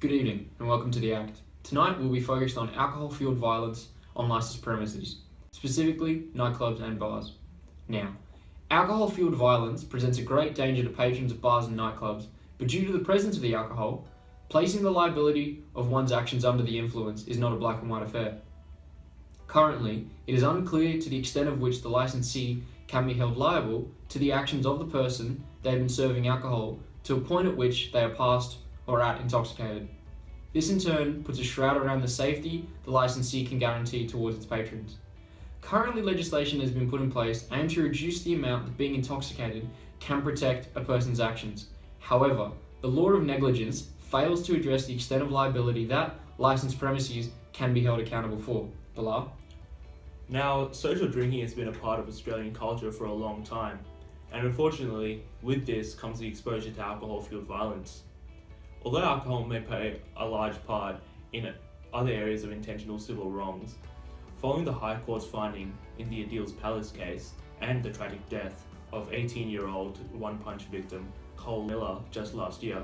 Good evening and welcome to the Act. Tonight we'll be focused on alcohol-fueled violence on licensed premises, specifically nightclubs and bars. Now, alcohol-fueled violence presents a great danger to patrons of bars and nightclubs, but due to the presence of the alcohol, placing the liability of one's actions under the influence is not a black and white affair. Currently, it is unclear to the extent of which the licensee can be held liable to the actions of the person they have been serving alcohol to a point at which they are past or at intoxicated. This in turn puts a shroud around the safety the licensee can guarantee towards its patrons. Currently, legislation has been put in place aimed to reduce the amount that being intoxicated can protect a person's actions. However, the law of negligence fails to address the extent of liability that licensed premises can be held accountable for. Bilal? Now, social drinking has been a part of Australian culture for a long time, and unfortunately, with this comes the exposure to alcohol-fueled violence. Although alcohol may play a large part in other areas of intentional civil wrongs, following the High Court's finding in the Adil's Palace case and the tragic death of 18-year-old one-punch victim Cole Miller just last year,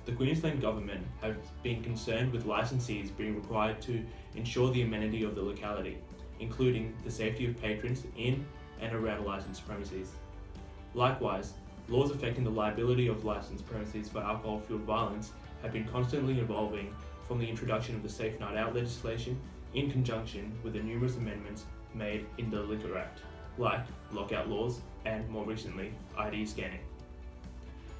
the Queensland government has been concerned with licensees being required to ensure the amenity of the locality, including the safety of patrons in and around licensed premises. Likewise, laws affecting the liability of licensed premises for alcohol-fueled violence have been constantly evolving from the introduction of the Safe Night Out legislation in conjunction with the numerous amendments made in the Liquor Act, like lockout laws and, more recently, ID scanning.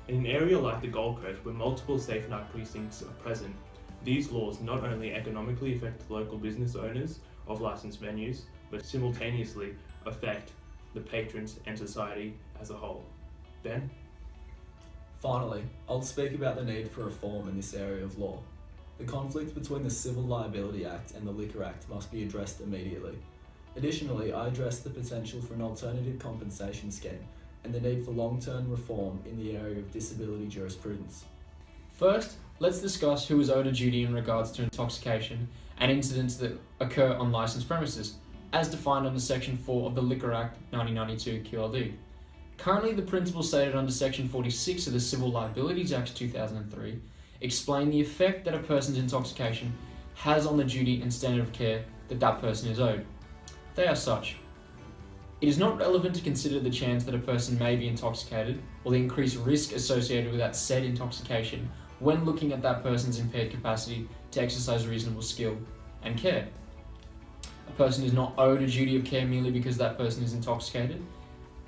In an area like the Gold Coast where multiple safe night precincts are present, these laws not only economically affect local business owners of licensed venues, but simultaneously affect the patrons and society as a whole. Ben? Finally, I'll speak about the need for reform in this area of law. The conflict between the Civil Liability Act and the Liquor Act must be addressed immediately. Additionally, I address the potential for an alternative compensation scheme and the need for long-term reform in the area of disability jurisprudence. First, let's discuss who is owed a duty in regards to intoxication and incidents that occur on licensed premises, as defined under Section 4 of the Liquor Act 1992 QLD. Currently, the principles stated under Section 46 of the Civil Liabilities Act 2003 explain the effect that a person's intoxication has on the duty and standard of care that that person is owed. They are such. It is not relevant to consider the chance that a person may be intoxicated or the increased risk associated with that said intoxication when looking at that person's impaired capacity to exercise reasonable skill and care. A person is not owed a duty of care merely because that person is intoxicated,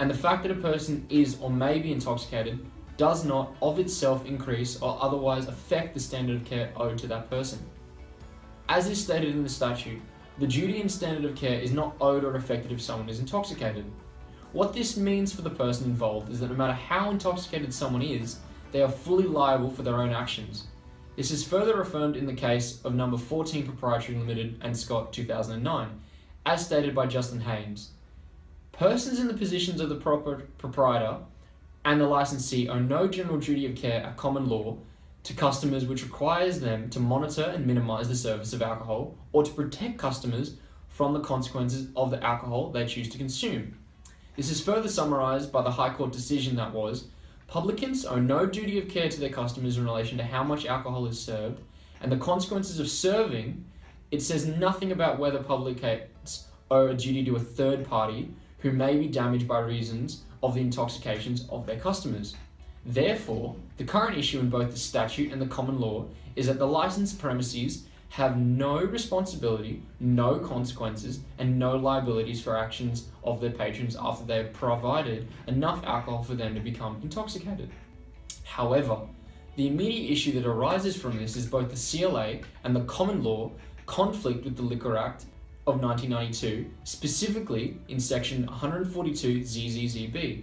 and the fact that a person is or may be intoxicated does not of itself increase or otherwise affect the standard of care owed to that person. As is stated in the statute, the duty and standard of care is not owed or affected if someone is intoxicated. What this means for the person involved is that no matter how intoxicated someone is, they are fully liable for their own actions. This is further affirmed in the case of number 14 Proprietary Limited and Scott 2009, as stated by Justin Hames. Persons in the positions of the proprietor and the licensee owe no general duty of care at common law to customers which requires them to monitor and minimise the service of alcohol or to protect customers from the consequences of the alcohol they choose to consume. This is further summarised by the High Court decision that was, publicans owe no duty of care to their customers in relation to how much alcohol is served, and the consequences of serving, it says nothing about whether publicans owe a duty to a third party who may be damaged by reasons of the intoxications of their customers. Therefore, the current issue in both the statute and the common law is that the licensed premises have no responsibility, no consequences, and no liabilities for actions of their patrons after they have provided enough alcohol for them to become intoxicated. However, the immediate issue that arises from this is both the CLA and the common law conflict with the Liquor Act of 1992, specifically in Section 142 ZZZB,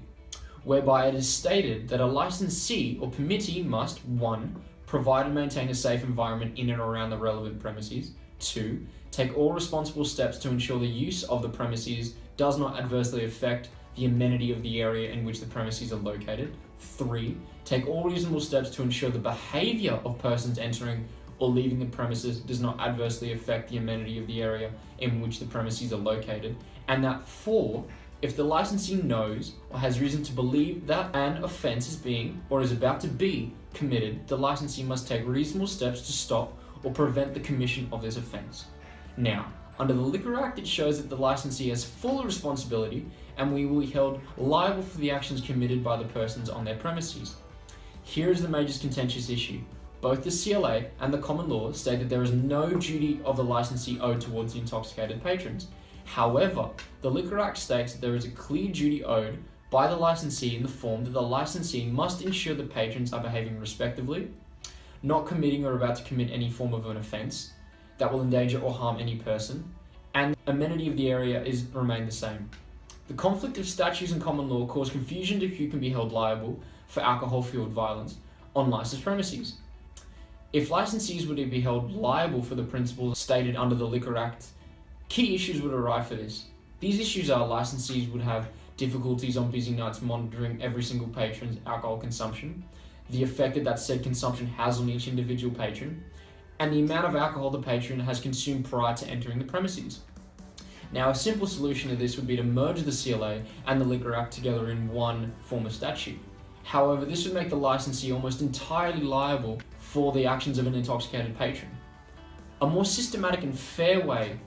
whereby it is stated that a licensee or permittee must 1. Provide and maintain a safe environment in and around the relevant premises, 2. Take all responsible steps to ensure the use of the premises does not adversely affect the amenity of the area in which the premises are located, 3. Take all reasonable steps to ensure the behaviour of persons entering or leaving the premises does not adversely affect the amenity of the area in which the premises are located, and that 4. If the licensee knows or has reason to believe that an offence is being or is about to be committed, the licensee must take reasonable steps to stop or prevent the commission of this offence. Now, under the Liquor Act, it shows that the licensee has full responsibility and we will be held liable for the actions committed by the persons on their premises. Here is the major contentious issue. Both the CLA and the common law state that there is no duty of the licensee owed towards the intoxicated patrons. However, the Liquor Act states that there is a clear duty owed by the licensee in the form that the licensee must ensure the patrons are behaving respectably, not committing or about to commit any form of an offence that will endanger or harm any person, and the amenity of the area remain the same. The conflict of statutes and common law cause confusion to who can be held liable for alcohol-fueled violence on licensed premises. If licensees were to be held liable for the principles stated under the Liquor Act, key issues would arise for this. These issues are licensees would have difficulties on busy nights monitoring every single patron's alcohol consumption, the effect that said consumption has on each individual patron, and the amount of alcohol the patron has consumed prior to entering the premises. Now, a simple solution to this would be to merge the CLA and the Liquor Act together in one form of statute. However, this would make the licensee almost entirely liable for the actions of an intoxicated patron. A more systematic and fair way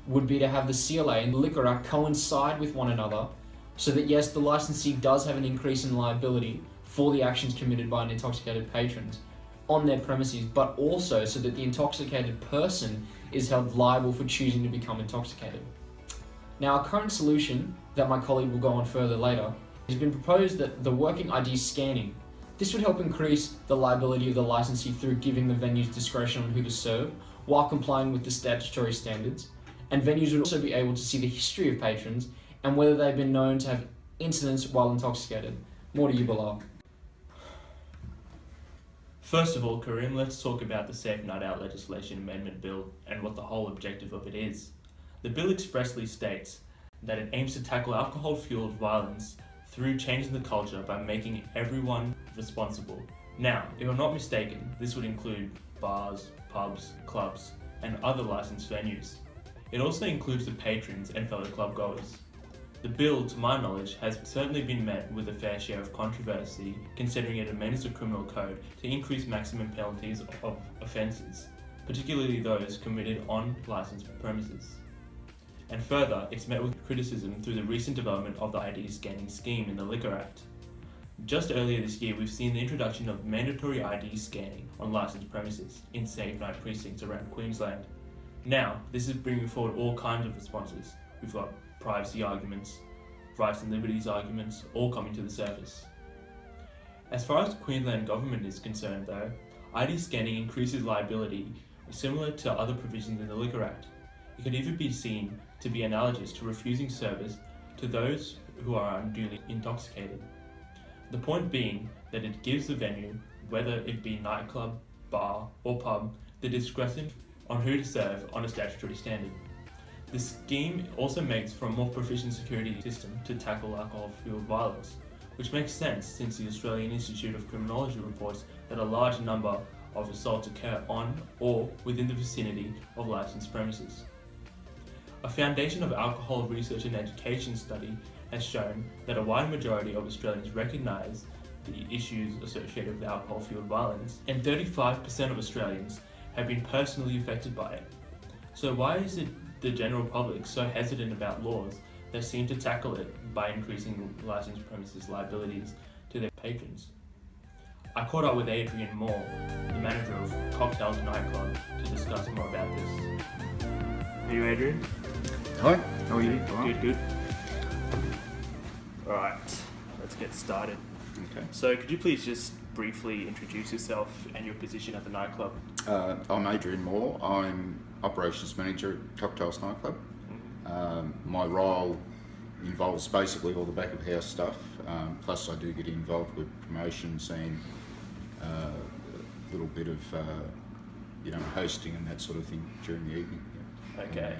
would be to have the CLA and the Liquor Act coincide with one another so that yes, the licensee does have an increase in liability for the actions committed by an intoxicated patrons on their premises, but also so that the intoxicated person is held liable for choosing to become intoxicated. Now, a current solution that my colleague will go on further later has been proposed that the working ID scanning. This would help increase the liability of the licensee through giving the venues discretion on who to serve while complying with the statutory standards, and venues would also be able to see the history of patrons and whether they've been known to have incidents while intoxicated. More to you, Bilal. First of all, Karim, let's talk about the Safe Night Out Legislation Amendment Bill and what the whole objective of it is. The bill expressly states that it aims to tackle alcohol-fueled violence through changing the culture by making everyone responsible. Now, if I'm not mistaken, this would include bars, pubs, clubs, and other licensed venues. It also includes the patrons and fellow club goers. The bill, to my knowledge, has certainly been met with a fair share of controversy, considering it amends the criminal code to increase maximum penalties of offences, particularly those committed on licensed premises. And further, it's met with criticism through the recent development of the ID scanning scheme in the Liquor Act. Just earlier this year, we've seen the introduction of mandatory ID scanning on licensed premises in safe night precincts around Queensland. Now, this is bringing forward all kinds of responses. We've got privacy arguments, rights and liberties arguments, all coming to the surface. As far as the Queensland government is concerned though, ID scanning increases liability similar to other provisions in the Liquor Act. It could even be seen to be analogous to refusing service to those who are unduly intoxicated. The point being that it gives the venue, whether it be nightclub, bar or pub, the discretion on who to serve on a statutory standard. The scheme also makes for a more proficient security system to tackle alcohol-fueled violence, which makes sense since the Australian Institute of Criminology reports that a large number of assaults occur on or within the vicinity of licensed premises. A Foundation of Alcohol Research and Education study has shown that a wide majority of Australians recognise the issues associated with alcohol-fueled violence, and 35% of Australians have been personally affected by it. So why is it the general public so hesitant about laws that seem to tackle it by increasing licensed premises liabilities to their patrons? I caught up with Adrian Moore, the manager of Cocktails Nightclub, to discuss more about this. Are you Adrian? Hi, how are you? Good. Alright, let's get started. Okay. So could you please just briefly introduce yourself and your position at the nightclub? I'm Adrian Moore. I'm Operations Manager at Cocktails Nightclub. My role involves basically all the back of house stuff, plus I do get involved with promotions and a little bit of hosting and that sort of thing during the evening. Yeah. Okay.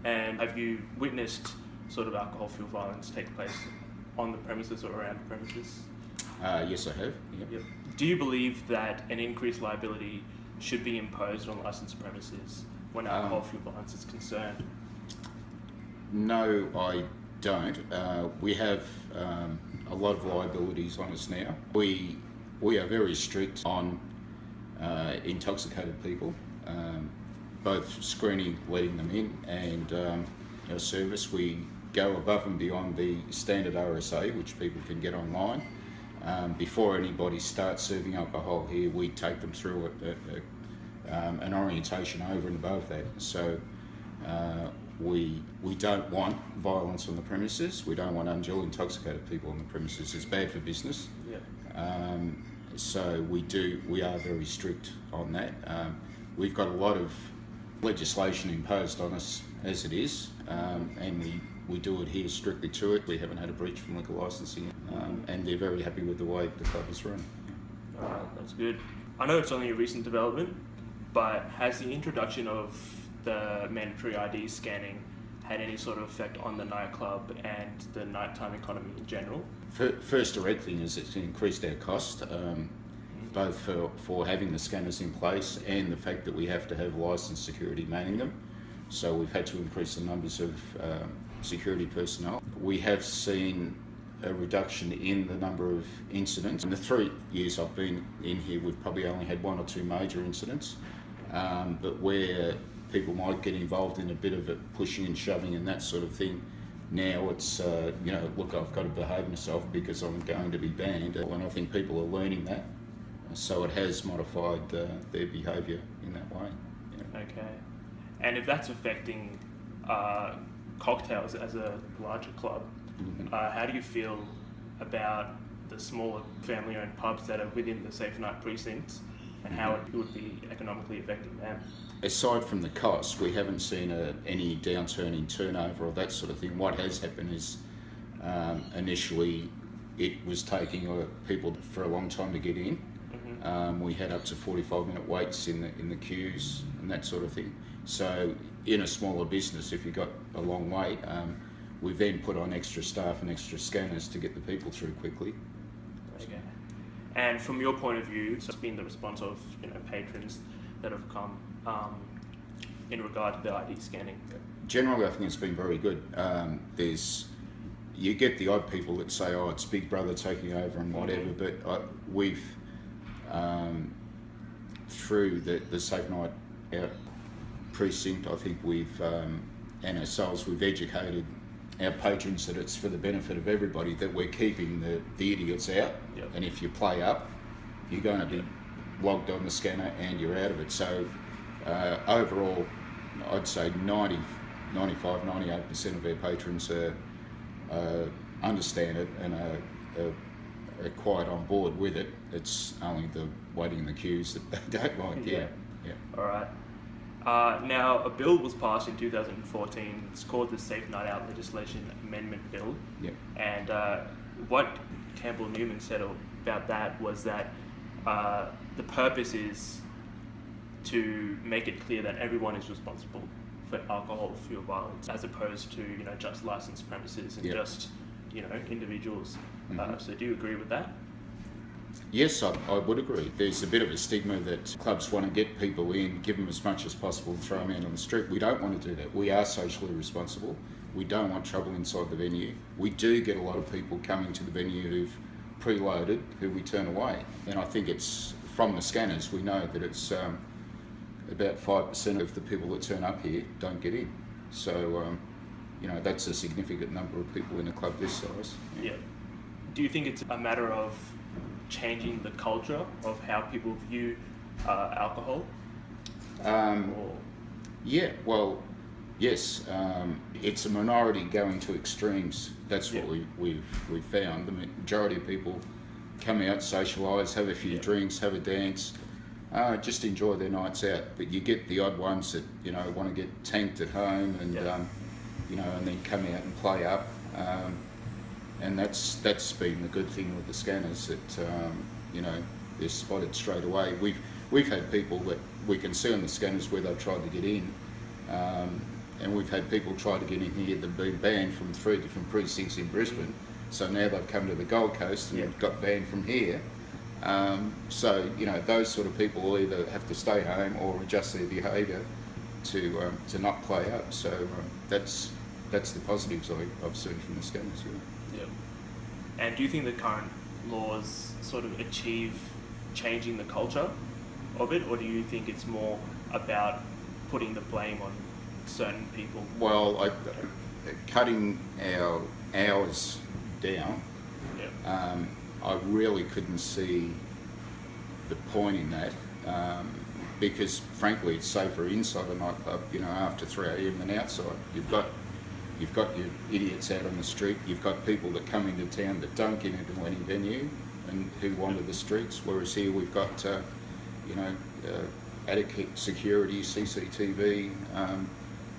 And have you witnessed sort of alcohol-fueled violence take place on the premises or around the premises? Yes, I have. Yep. Do you believe that an increased liability should be imposed on licensed premises when alcohol-fueled violence is concerned? No, I don't. We have a lot of liabilities on us now. We are very strict on intoxicated people, both screening, letting them in, and our service. We go above and beyond the standard RSA, which people can get online. Before anybody starts serving alcohol here, we take them through an orientation over and above that. So we don't want violence on the premises. We don't want unduly intoxicated people on the premises. It's bad for business. Yeah. So we are very strict on that. We've got a lot of legislation imposed on us as it is, and we do adhere strictly to it. We haven't had a breach from liquor licensing, and they're very happy with the way the club is run. Alright, that's good. I know it's only a recent development, but has the introduction of the mandatory ID scanning had any sort of effect on the nightclub and the nighttime economy in general? First direct thing is it's increased our cost, both for having the scanners in place and the fact that we have to have licensed security manning them. So we've had to increase the numbers of security personnel. We have seen a reduction in the number of incidents. In the 3 years I've been in here, we've probably only had 1 or 2 major incidents, but where people might get involved in a bit of it, pushing and shoving and that sort of thing, now it's, look, I've got to behave myself because I'm going to be banned, and I think people are learning that. So it has modified their behaviour in that way. Yeah. Okay. And if that's affecting cocktails as a larger club, how do you feel about the smaller family-owned pubs that are within the Safe Night precincts and how it would be economically affecting them? Aside from the cost, we haven't seen any downturn in turnover or that sort of thing. What has happened is initially it was taking people for a long time to get in. We had up to 45-minute waits in the queues and that sort of thing. So in a smaller business, if you got a long wait, we then put on extra staff and extra scanners to get the people through quickly. Okay. And from your point of view, so it's been the response of patrons that have come in regard to the ID scanning? Generally, I think it's been very good. You get the odd people that say, "Oh, it's Big Brother taking over" and whatever, but we've through the Safe Night Out precinct, I think we've and ourselves, we've educated our patrons that it's for the benefit of everybody, that we're keeping the idiots out. Yep. And if you play up, you're going to be logged on the scanner and you're out of it. So overall, I'd say 95, 98% of our patrons understand it and are quite on board with it. It's only the waiting in the queues that they don't like. Yeah. All right. Now, a bill was passed in 2014. It's called the Safe Night Out Legislation Amendment Bill. Yep. And what Campbell Newman said about that was that the purpose is to make it clear that everyone is responsible for alcohol fuel violence, as opposed to just licensed premises and just individuals. So do you agree with that? Yes, I would agree. There's a bit of a stigma that clubs want to get people in, give them as much as possible, and throw them out on the street. We don't want to do that. We are socially responsible. We don't want trouble inside the venue. We do get a lot of people coming to the venue who've preloaded, who we turn away. And I think it's from the scanners, we know that it's about 5% of the people that turn up here don't get in. So, that's a significant number of people in a club this size. Yeah. Do you think it's a matter of changing the culture of how people view alcohol? Yeah, well, yes. It's a minority going to extremes. That's what we've found. The majority of people come out, socialise, have a few drinks, have a dance, just enjoy their nights out. But you get the odd ones that want to get tanked at home and and then come out and play up. And that's been the good thing with the scanners, that they're spotted straight away. We've had people that we can see on the scanners where they've tried to get in, and we've had people try to get in here that've been banned from 3 different precincts in Brisbane. So now they've come to the Gold Coast and got banned from here. So those sort of people will either have to stay home or adjust their behaviour to not play up. So that's that's the positives I've seen from the scanners. Yeah. Yep. And do you think the current laws sort of achieve changing the culture of it, or do you think it's more about putting the blame on certain people? Well, cutting our hours down, Yep. I really couldn't see the point in that, because frankly it's safer inside a nightclub, after 3 a.m. than outside. You've got your idiots out on the street, you've got people that come into town that don't get into any venue and who wander the streets, whereas here we've got adequate security, CCTV,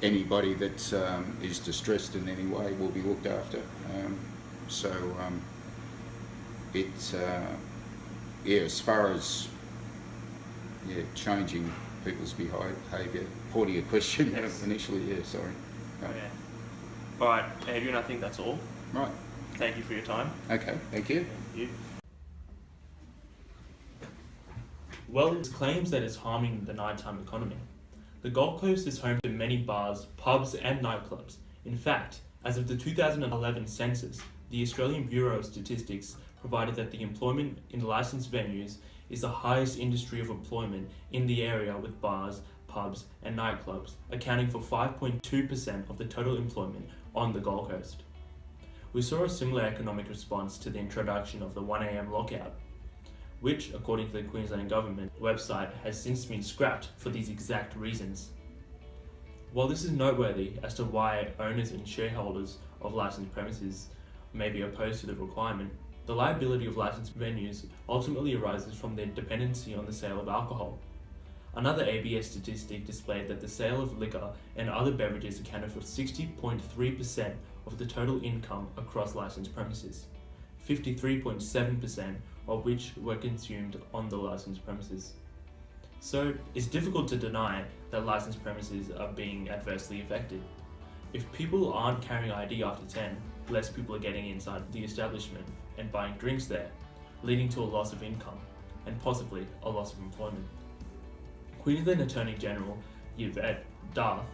anybody that is distressed in any way will be looked after. As far as changing people's behaviour, part of your question initially, sorry. Okay. Alright, Adrian, I think that's all. Right. Thank you for your time. Okay, thank you. Thank you. Well, it claims that it's harming the nighttime economy. The Gold Coast is home to many bars, pubs and nightclubs. In fact, as of the 2011 census, the Australian Bureau of Statistics provided that the employment in licensed venues is the highest industry of employment in the area, with bars, pubs and nightclubs accounting for 5.2% of the total employment on the Gold Coast. We saw a similar economic response to the introduction of the 1 a.m. lockout, which, according to the Queensland Government website, has since been scrapped for these exact reasons. While this is noteworthy as to why owners and shareholders of licensed premises may be opposed to the requirement, the liability of licensed venues ultimately arises from their dependency on the sale of alcohol. Another ABS statistic displayed that the sale of liquor and other beverages accounted for 60.3% of the total income across licensed premises, 53.7% of which were consumed on the licensed premises. So it's difficult to deny that licensed premises are being adversely affected. If people aren't carrying ID after 10, less people are getting inside the establishment and buying drinks there, leading to a loss of income and possibly a loss of employment. Queensland Attorney General Yvette Darth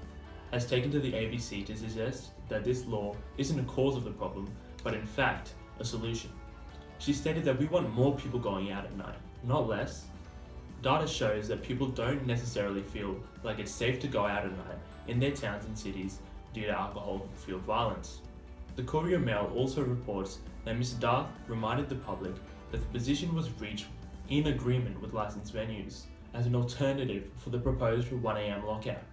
has taken to the ABC to suggest that this law isn't a cause of the problem, but in fact a solution. She stated that we want more people going out at night, not less. Data shows that people don't necessarily feel like it's safe to go out at night in their towns and cities due to alcohol-fueled violence. The Courier Mail also reports that Ms. Darth reminded the public that the position was reached in agreement with licensed venues as an alternative for the proposed 1 a.m. lockout.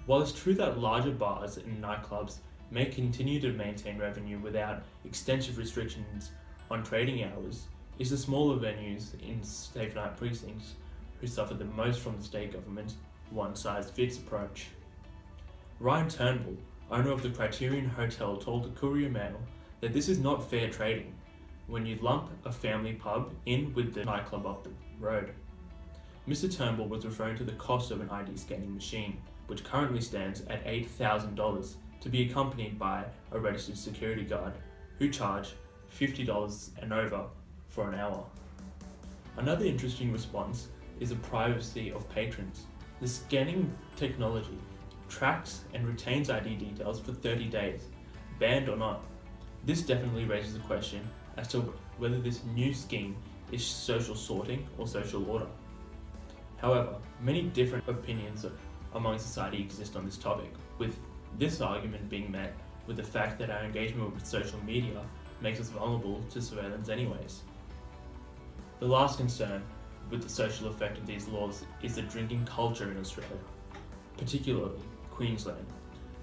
While it's true that larger bars and nightclubs may continue to maintain revenue without extensive restrictions on trading hours, it's the smaller venues in safe night precincts who suffer the most from the state government's one-size-fits approach. Ryan Turnbull, owner of the Criterion Hotel, told the Courier Mail that this is not fair trading when you lump a family pub in with the nightclub up the road. Mr. Turnbull was referring to the cost of an ID scanning machine, which currently stands at $8,000 to be accompanied by a registered security guard, who charge $50 and over for an hour. Another interesting response is the privacy of patrons. The scanning technology tracks and retains ID details for 30 days, banned or not. This definitely raises the question as to whether this new scheme is social sorting or social order. However, many different opinions among society exist on this topic, with this argument being met with the fact that our engagement with social media makes us vulnerable to surveillance anyways. The last concern with the social effect of these laws is the drinking culture in Australia, particularly Queensland.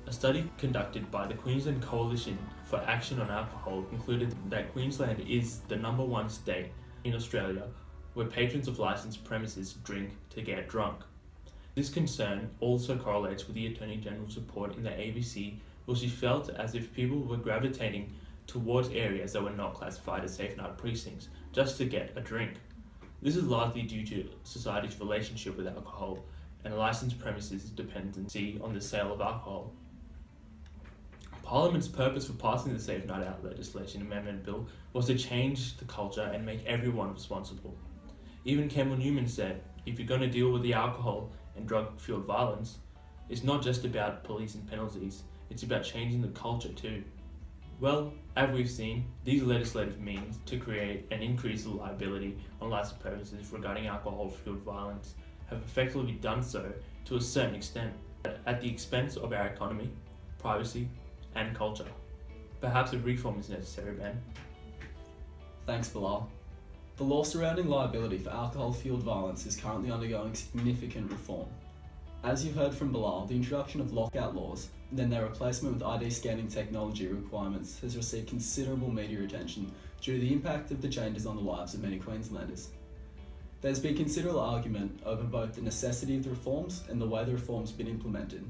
A study conducted by the Queensland Coalition for Action on Alcohol concluded that Queensland is the #1 state in Australia where patrons of licensed premises drink to get drunk. This concern also correlates with the Attorney General's report in the ABC, where she felt as if people were gravitating towards areas that were not classified as safe night precincts just to get a drink. This is largely due to society's relationship with alcohol and licensed premises' dependency on the sale of alcohol. Parliament's purpose for passing the Safe Night Out legislation amendment bill was to change the culture and make everyone responsible. Even Campbell Newman said, if you're going to deal with the alcohol and drug-fueled violence, it's not just about police and penalties, it's about changing the culture too. Well, as we've seen, these legislative means to create an increase of liability on licensed premises regarding alcohol-fueled violence have effectively done so to a certain extent, at the expense of our economy, privacy, and culture. Perhaps a reform is necessary, Ben. Thanks, Bilal. The law surrounding liability for alcohol-fueled violence is currently undergoing significant reform. As you've heard from Bilal, the introduction of lockout laws and then their replacement with ID scanning technology requirements has received considerable media attention due to the impact of the changes on the lives of many Queenslanders. There's been considerable argument over both the necessity of the reforms and the way the reforms have been implemented.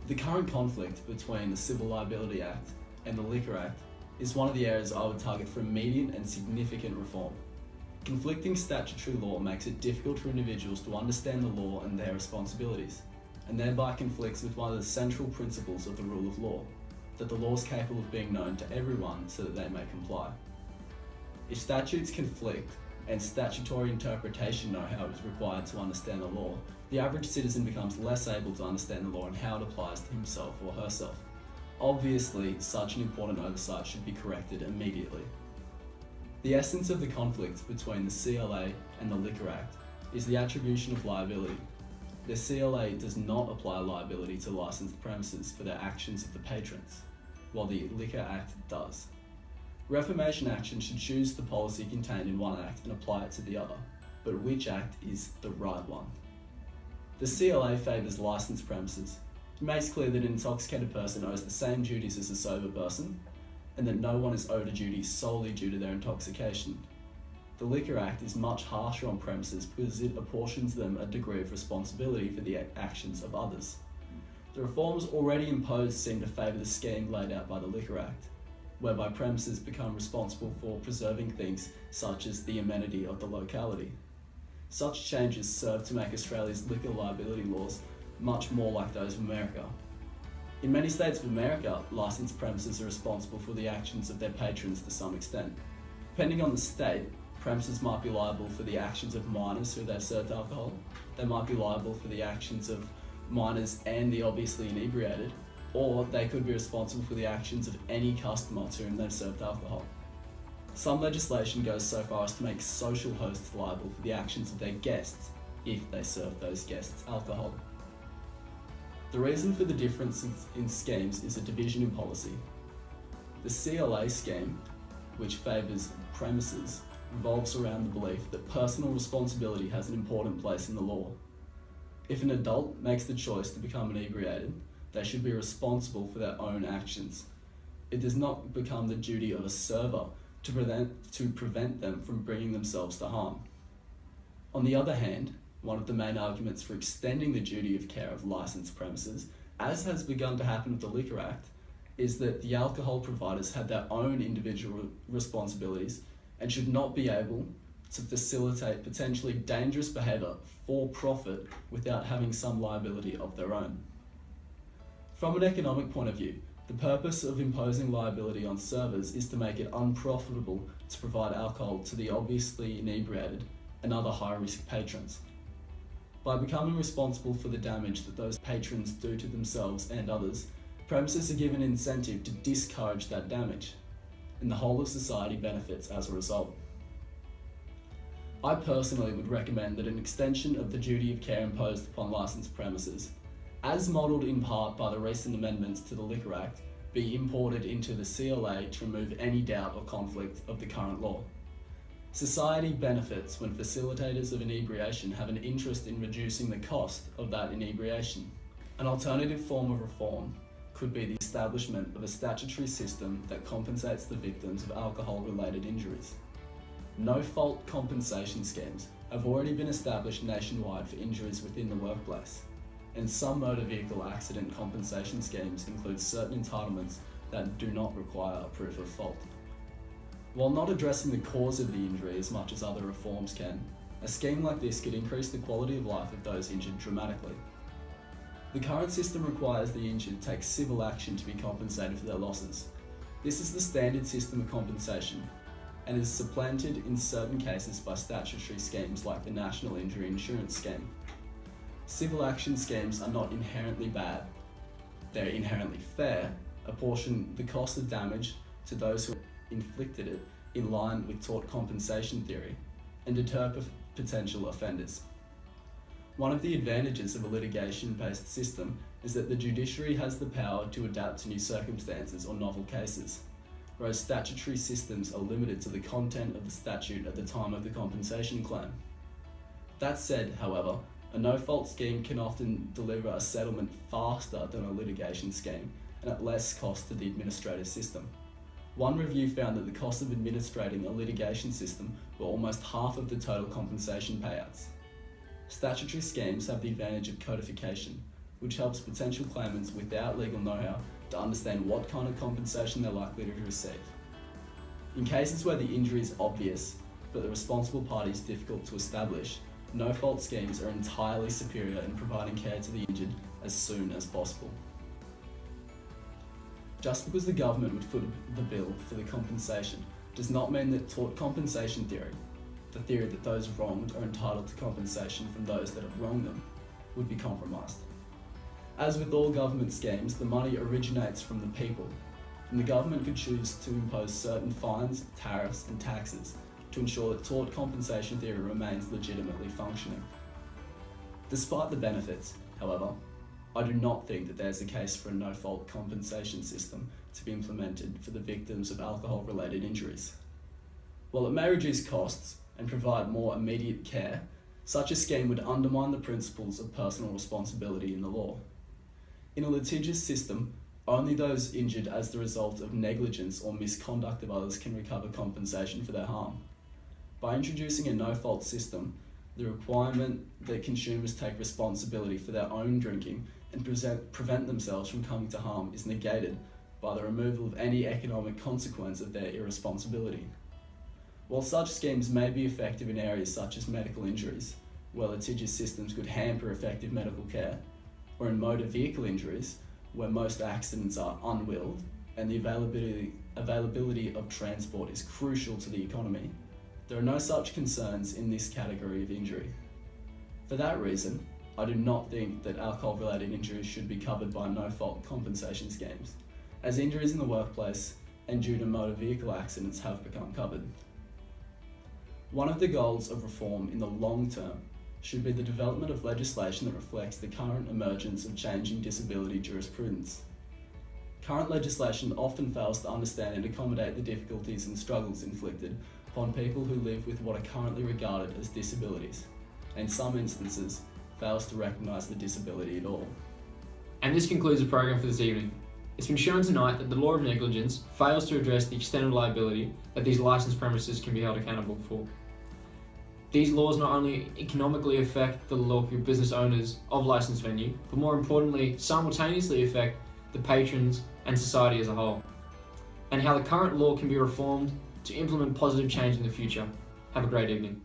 The current conflict between the Civil Liability Act and the Liquor Act is one of the areas I would target for immediate and significant reform. Conflicting statutory law makes it difficult for individuals to understand the law and their responsibilities, and thereby conflicts with one of the central principles of the rule of law, that the law is capable of being known to everyone so that they may comply. If statutes conflict and statutory interpretation know-how is required to understand the law, the average citizen becomes less able to understand the law and how it applies to himself or herself. Obviously, such an important oversight should be corrected immediately. The essence of the conflict between the CLA and the Liquor Act is the attribution of liability. The CLA does not apply liability to licensed premises for the actions of the patrons, while the Liquor Act does. Reformation action should choose the policy contained in one act and apply it to the other, but which act is the right one? The CLA favours licensed premises. It makes clear that an intoxicated person owes the same duties as a sober person, and that no one is owed a duty solely due to their intoxication. The Liquor Act is much harsher on premises because it apportions them a degree of responsibility for the actions of others. The reforms already imposed seem to favour the scheme laid out by the Liquor Act, whereby premises become responsible for preserving things such as the amenity of the locality. Such changes serve to make Australia's liquor liability laws much more like those of America. In many states of America, licensed premises are responsible for the actions of their patrons to some extent. Depending on the state, premises might be liable for the actions of minors who they've served alcohol. They might be liable for the actions of minors and the obviously inebriated, or they could be responsible for the actions of any customer to whom they've served alcohol. Some legislation goes so far as to make social hosts liable for the actions of their guests if they serve those guests alcohol. The reason for the difference in schemes is a division in policy. The CLA scheme, which favours premises, revolves around the belief that personal responsibility has an important place in the law. If an adult makes the choice to become inebriated, they should be responsible for their own actions. It does not become the duty of a server to prevent them from bringing themselves to harm. On the other hand, one of the main arguments for extending the duty of care of licensed premises, as has begun to happen with the Liquor Act, is that the alcohol providers have their own individual responsibilities and should not be able to facilitate potentially dangerous behaviour for profit without having some liability of their own. From an economic point of view, the purpose of imposing liability on servers is to make it unprofitable to provide alcohol to the obviously inebriated and other high-risk patrons. By becoming responsible for the damage that those patrons do to themselves and others, premises are given an incentive to discourage that damage, and the whole of society benefits as a result. I personally would recommend that an extension of the duty of care imposed upon licensed premises, as modelled in part by the recent amendments to the Liquor Act, be imported into the CLA to remove any doubt or conflict of the current law. Society benefits when facilitators of inebriation have an interest in reducing the cost of that inebriation. An alternative form of reform could be the establishment of a statutory system that compensates the victims of alcohol-related injuries. No-fault compensation schemes have already been established nationwide for injuries within the workplace, and some motor vehicle accident compensation schemes include certain entitlements that do not require a proof of fault. While not addressing the cause of the injury as much as other reforms can, a scheme like this could increase the quality of life of those injured dramatically. The current system requires the injured to take civil action to be compensated for their losses. This is the standard system of compensation, and is supplanted in certain cases by statutory schemes like the National Injury Insurance Scheme. Civil action schemes are not inherently bad. they're inherently fair, apportion the cost of damage to those who inflicted it in line with tort compensation theory, and deter potential offenders. One of the advantages of a litigation-based system is that the judiciary has the power to adapt to new circumstances or novel cases, whereas statutory systems are limited to the content of the statute at the time of the compensation claim. That said, however, a no-fault scheme can often deliver a settlement faster than a litigation scheme and at less cost to the administrative system. One review found that the cost of administrating a litigation system were almost half of the total compensation payouts. Statutory schemes have the advantage of codification, which helps potential claimants without legal know-how to understand what kind of compensation they're likely to receive. In cases where the injury is obvious, but the responsible party is difficult to establish, no-fault schemes are entirely superior in providing care to the injured as soon as possible. Just because the government would foot the bill for the compensation does not mean that tort compensation theory, the theory that those wronged are entitled to compensation from those that have wronged them, would be compromised. As with all government schemes, the money originates from the people, and the government could choose to impose certain fines, tariffs, and taxes to ensure that tort compensation theory remains legitimately functioning. Despite the benefits, however, I do not think that there's a case for a no-fault compensation system to be implemented for the victims of alcohol-related injuries. While it may reduce costs and provide more immediate care, such a scheme would undermine the principles of personal responsibility in the law. In a litigious system, only those injured as the result of negligence or misconduct of others can recover compensation for their harm. By introducing a no-fault system, the requirement that consumers take responsibility for their own drinking and prevent themselves from coming to harm is negated by the removal of any economic consequence of their irresponsibility. While such schemes may be effective in areas such as medical injuries, where litigious systems could hamper effective medical care, or in motor vehicle injuries, where most accidents are unwilled and the availability of transport is crucial to the economy, there are no such concerns in this category of injury. For that reason, I do not think that alcohol-related injuries should be covered by no-fault compensation schemes, as injuries in the workplace and due to motor vehicle accidents have become covered. One of the goals of reform in the long term should be the development of legislation that reflects the current emergence of changing disability jurisprudence. Current legislation often fails to understand and accommodate the difficulties and struggles inflicted upon people who live with what are currently regarded as disabilities, and in some instances, fails to recognise the disability at all. And this concludes the program for this evening. It's been shown tonight that the law of negligence fails to address the extent of liability that these licensed premises can be held accountable for. These laws not only economically affect the local business owners of licensed venue, but more importantly, simultaneously affect the patrons and society as a whole, and how the current law can be reformed to implement positive change in the future. Have a great evening.